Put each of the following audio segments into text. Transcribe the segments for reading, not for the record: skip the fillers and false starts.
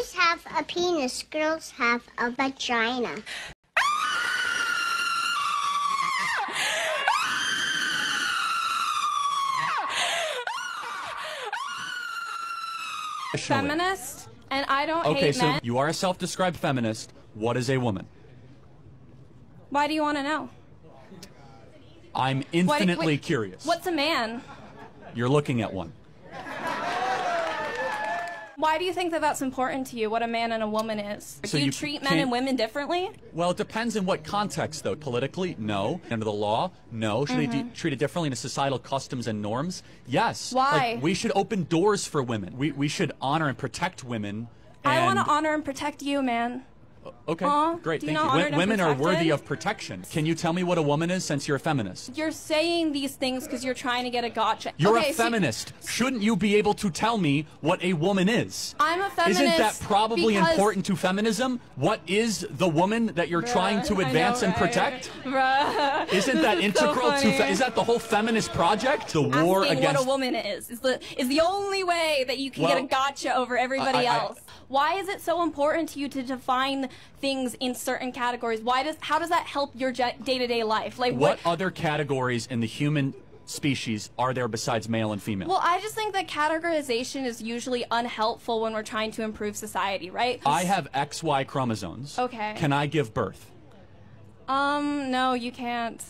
Boys have a penis, girls have a vagina. Feminist, and I don't hate men. Okay, so you are a self-described feminist. What is a woman? Why do you want to know? I'm infinitely curious. What's a man? You're looking at one. Why do you think that that's important to you, what a man and a woman is? So do you treat men and women differently? Well, it depends in what context, though. Politically, no. Under the law, no. Should they treat it differently in societal customs and norms? Yes. Why? Like, we should open doors for women. We should honor and protect women. And I want to honor and protect you, man. Okay, great, thank you. Women are worthy of protection. Can you tell me what a woman is, since you're a feminist? You're saying these things because you're trying to get a gotcha. You're a feminist. Shouldn't you be able to tell me what a woman is? I'm a feminist. Isn't that probably important to feminism? What is the woman that you're trying to advance and protect? Isn't that integral to? Is that the whole feminist project? The war against what a woman is the only way that you can get a gotcha over everybody else. Why is it so important to you to define things in certain categories? How does that help your day-to-day life? Like what other categories in the human species are there besides male and female? Well, I just think that categorization is usually unhelpful when we're trying to improve society, right? I have XY chromosomes. Okay. Can I give birth? No, you can't.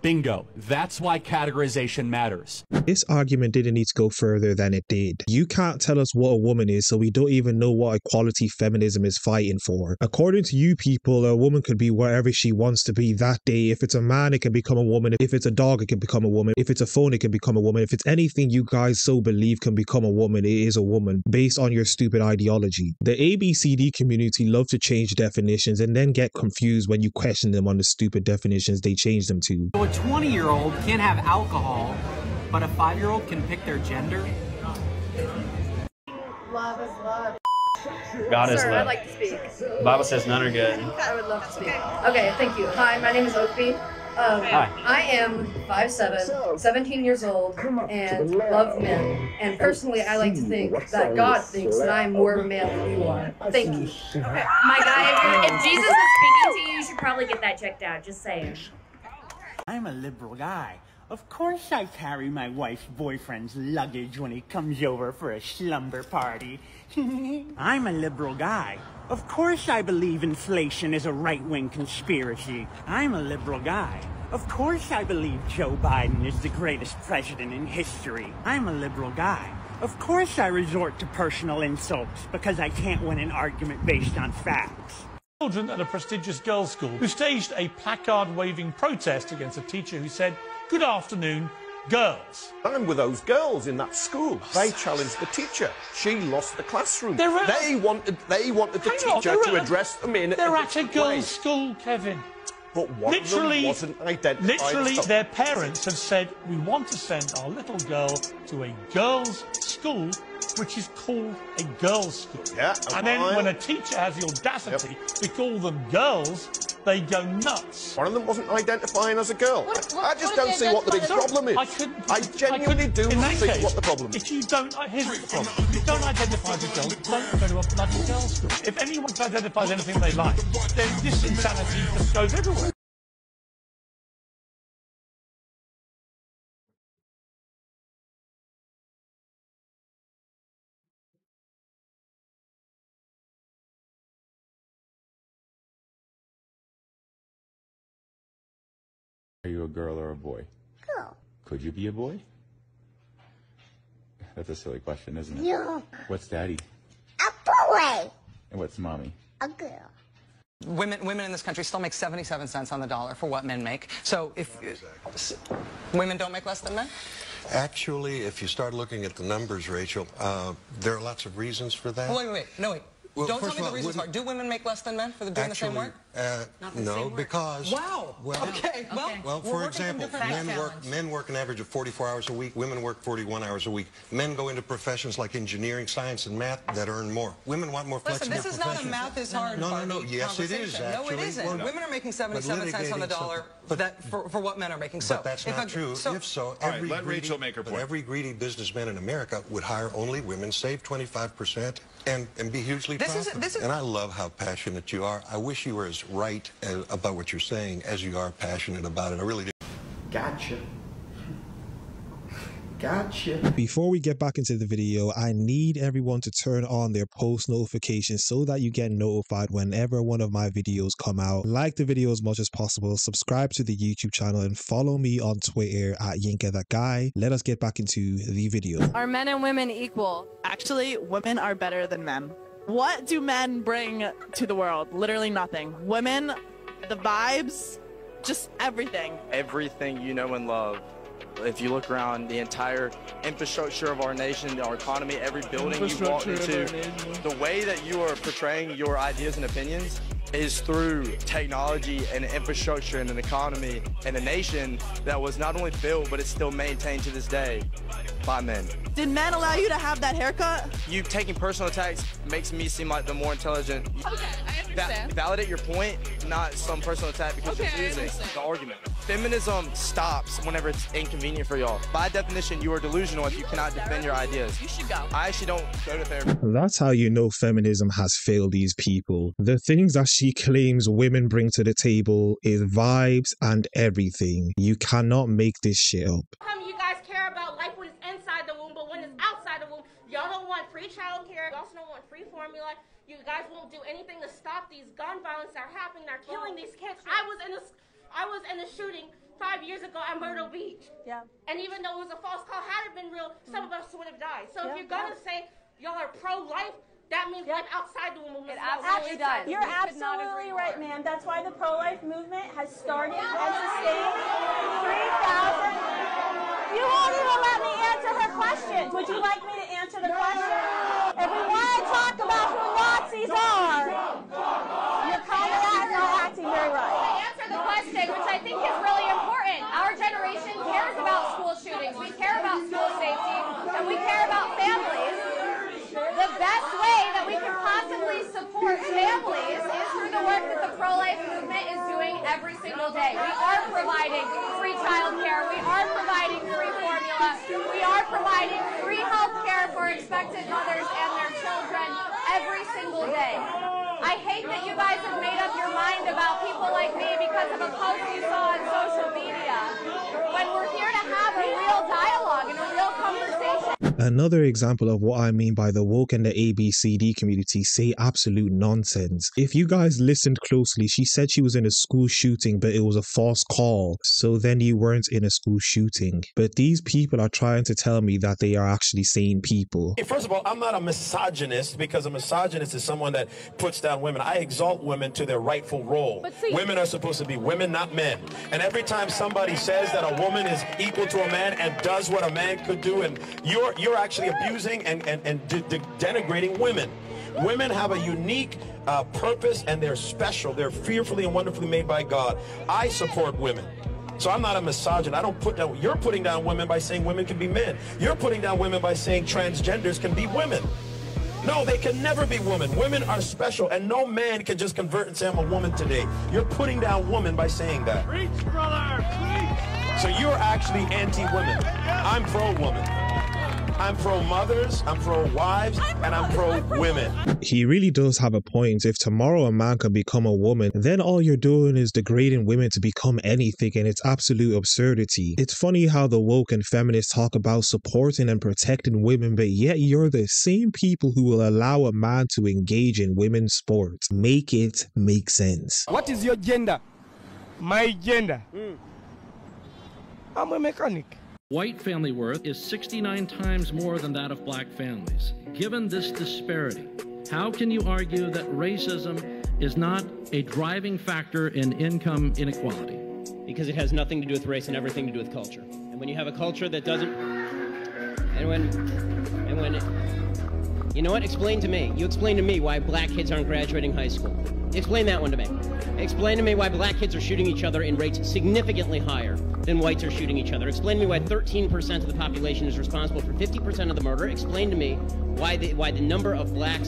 Bingo. That's why categorization matters. This argument didn't need to go further than it did. You can't tell us what a woman is, so we don't even know what equality feminism is fighting for. According to you people, a woman could be wherever she wants to be that day. If it's a man, it can become a woman. If it's a dog, it can become a woman. If it's a phone, it can become a woman. If it's anything you guys so believe can become a woman, it is a woman, based on your stupid ideology. The ABCD community love to change definitions and then get confused when you question them on the stupid definitions they change them to. A 20-year-old can't have alcohol, but a 5-year-old can pick their gender? Love is love. God is Sir, love. I'd like to speak. The Bible says none are good. I would love to speak. Okay, thank you. Hi, my name is Oakby. Hi. I am 5'7", 17 years old, and love men. And personally, I like to think that God thinks that I am more of a man than you are. Thank you. Okay. My guy, if Jesus is speaking to you, you should probably get that checked out. Just saying. I'm a liberal guy. Of course I carry my wife's boyfriend's luggage when he comes over for a slumber party. I'm a liberal guy. Of course I believe inflation is a right-wing conspiracy. I'm a liberal guy. Of course I believe Joe Biden is the greatest president in history. I'm a liberal guy. Of course I resort to personal insults because I can't win an argument based on facts. Children at a prestigious girls' school who staged a placard-waving protest against a teacher who said, "Good afternoon, girls." I'm with those girls in that school. They challenged the teacher. She lost the classroom. They wanted the teacher to address them in. They're at a girls' school, Kevin. But one of them wasn't identified. Literally, their parents have said, "We want to send our little girl to a girls' school," which is called a girls' school. Yeah, and then when a teacher has the audacity to call them girls, they go nuts. One of them wasn't identifying as a girl. I just don't see what the big problem is. I genuinely do see what the problem is. If you don't, here's the problem. If you don't identify as a girl, don't go to a bloody girls' school. If anyone identifies anything they like, then this insanity just goes everywhere. Are you a girl or a boy? Girl. Could you be a boy? That's a silly question, isn't it? No. What's daddy? A boy. And what's mommy? A girl. Women in this country still make 77 cents on the dollar for what men make. So if women don't make less than men? Actually, if you start looking at the numbers, Rachel, there are lots of reasons for that. Wait. No, wait. Well, don't tell me the reasons are. Do women make less than men for doing the same work? No, because wow. Well, okay. Well, for example, men work an average of 44 hours a week. Women work 41 hours a week. Men go into professions like engineering, science, and math that earn more. Women want more flexible Listen, this is not a math is hard. No. Yes, it is. Actually, no, it isn't. Well, women are making 77 cents on the dollar for what men are making. But that's not true. If so, let Rachel make her point. Every greedy businessman in America would hire only women, save 25%, and be hugely profitable. And I love how passionate you are. I wish you were as right about what you're saying as you are passionate about it. I really do. Gotcha. Before we get back into the video, I need everyone to turn on their post notifications so that you get notified whenever one of my videos come out. Like the video as much as possible, subscribe to the YouTube channel, and follow me on Twitter at YinkaThatGuy. Let us get back into the video. Are men and women equal? Actually, women are better than men. What do men bring to the world? Literally nothing. Women, the vibes, just everything. Everything you know and love. If you look around the entire infrastructure of our nation, our economy, every building you walk into, the way that you are portraying your ideas and opinions is through technology and infrastructure and an economy and a nation that was not only built, but it's still maintained to this day by men. Did men allow you to have that haircut? You taking personal attacks makes me seem like the more intelligent. Okay, I understand. Validate your point, not some personal attack because you're losing the argument. Feminism stops whenever it's inconvenient for y'all. By definition, you are delusional if you cannot defend your ideas. You should go. I actually don't go to therapy. That's how you know feminism has failed these people. The things that she claims women bring to the table is vibes and everything. You cannot make this shit up. You guys care about life when it's inside the womb, but when it's outside the womb, y'all don't want free child care. You also don't want free formula. You guys won't do anything to stop these gun violence that are happening. They're killing these kids. I was in a shooting 5 years ago at Myrtle Beach. Yeah. And even though it was a false call, had it been real, some of us would have died. So if you're gonna say y'all are pro-life, that means life outside the womb. It absolutely does. You're absolutely right, man. That's why the pro-life movement has started and sustained 3,000. You won't even let me answer her questions. Would you like me to answer the question? If we want to talk about who Nazis are, you're kind of not acting very right. I answer the question, which I think is really important. Our generation cares about school shootings. We care about school safety, and we care about families. The best way that we can possibly support families is through the work that the pro-life movement is doing every single day. We are providing free child care. We are providing free formula. We are providing free health care for expectant mothers and their children every single day. I hate that you guys have made up your mind about people like me because of a post you saw on social media. When we're here to have a real dialogue and a real conversation. Another example of what I mean by the woke and the ABCD community say absolute nonsense. If you guys listened closely, she said she was in a school shooting, but it was a false call. So then you weren't in a school shooting. But these people are trying to tell me that they are actually sane people. First of all, I'm not a misogynist, because a misogynist is someone that puts down women. I exalt women to their rightful role. Women are supposed to be women, not men. And every time somebody says that a woman is equal to a man and does what a man could do, and you're actually abusing and denigrating women. Women have a unique purpose, and they're special. They're fearfully and wonderfully made by God. I support women. So I'm not a misogynist. I don't put down. You're putting down women by saying women can be men. You're putting down women by saying transgenders can be women. No, they can never be women. Women are special, and no man can just convert and say I'm a woman today. You're putting down women by saying that. Preach, brother, preach. So you're actually anti-women. I'm pro-woman. I'm pro-mothers, I'm pro-wives, and I'm pro-women. He really does have a point. If tomorrow a man can become a woman, then all you're doing is degrading women to become anything, and it's absolute absurdity. It's funny how the woke and feminists talk about supporting and protecting women, but yet you're the same people who will allow a man to engage in women's sports. Make it make sense. What is your gender? My gender? I'm a mechanic. White family worth is 69 times more than that of black families. Given this disparity, how can you argue that racism is not a driving factor in income inequality? Because it has nothing to do with race and everything to do with culture. And when you have a culture that doesn't, You know what? Explain to me. You explain to me why black kids aren't graduating high school. Explain that one to me. Explain to me why black kids are shooting each other in rates significantly higher than whites are shooting each other. Explain to me why 13% of the population is responsible for 50% of the murder. Explain to me why the number of black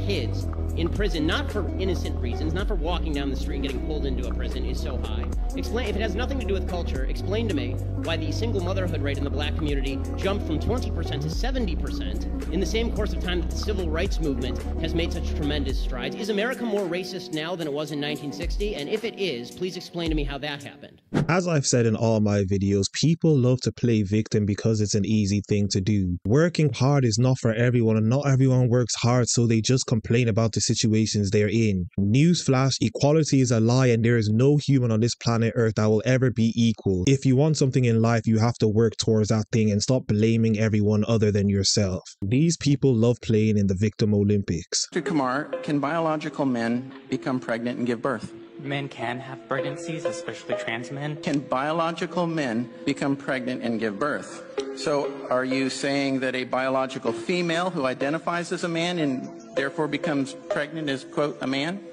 kids in prison, not for innocent reasons, not for walking down the street and getting pulled into a prison, is so high. Explain, if it has nothing to do with culture, explain to me why the single motherhood rate in the black community jumped from 20% to 70% in the same course of time that the civil rights movement has made such tremendous strides. Is America more racist now than it was in 1960? And if it is, please explain to me how that happened. As I've said in all my videos, people love to play victim because it's an easy thing to do. Working hard is not for everyone, and not everyone works hard, so they just complain about the situations they're in. Newsflash, equality is a lie, and there is no human on this planet Earth that will ever be equal. If you want something in life, you have to work towards that thing and stop blaming everyone other than yourself. These people love playing in the victim Olympics. Dr. Kumar, can biological men become pregnant and give birth? Men can have pregnancies, especially trans men. Can biological men become pregnant and give birth? So are you saying that a biological female who identifies as a man and therefore becomes pregnant is, quote, a man?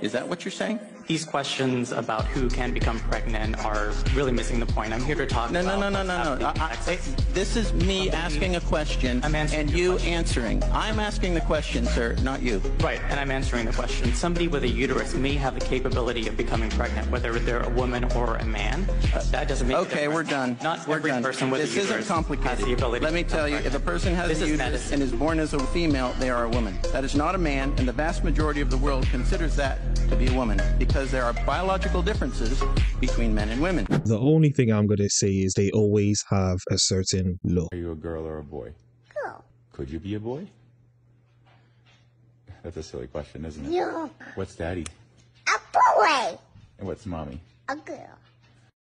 Is that what you're saying? These questions about who can become pregnant are really missing the point. I'm here to talk about... No. This is me asking a question and you answering. I'm asking the question, sir, not you. Right, and I'm answering the question. Somebody with a uterus may have the capability of becoming pregnant, whether they're a woman or a man. That doesn't make a difference. Okay, we're done. Not we're every done. person with this a uterus isn't complicated. has the ability Let me to tell you, become if a person has pregnant. a uterus and is born as a female, they are a woman. That is not a man, and the vast majority of the world considers that to be a woman, because there are biological differences between men and women. The only thing I'm gonna say is they always have a certain look. Are you a girl or a boy? Girl. Could you be a boy? That's a silly question, isn't it? Yeah. What's daddy? A boy. And what's mommy? A girl.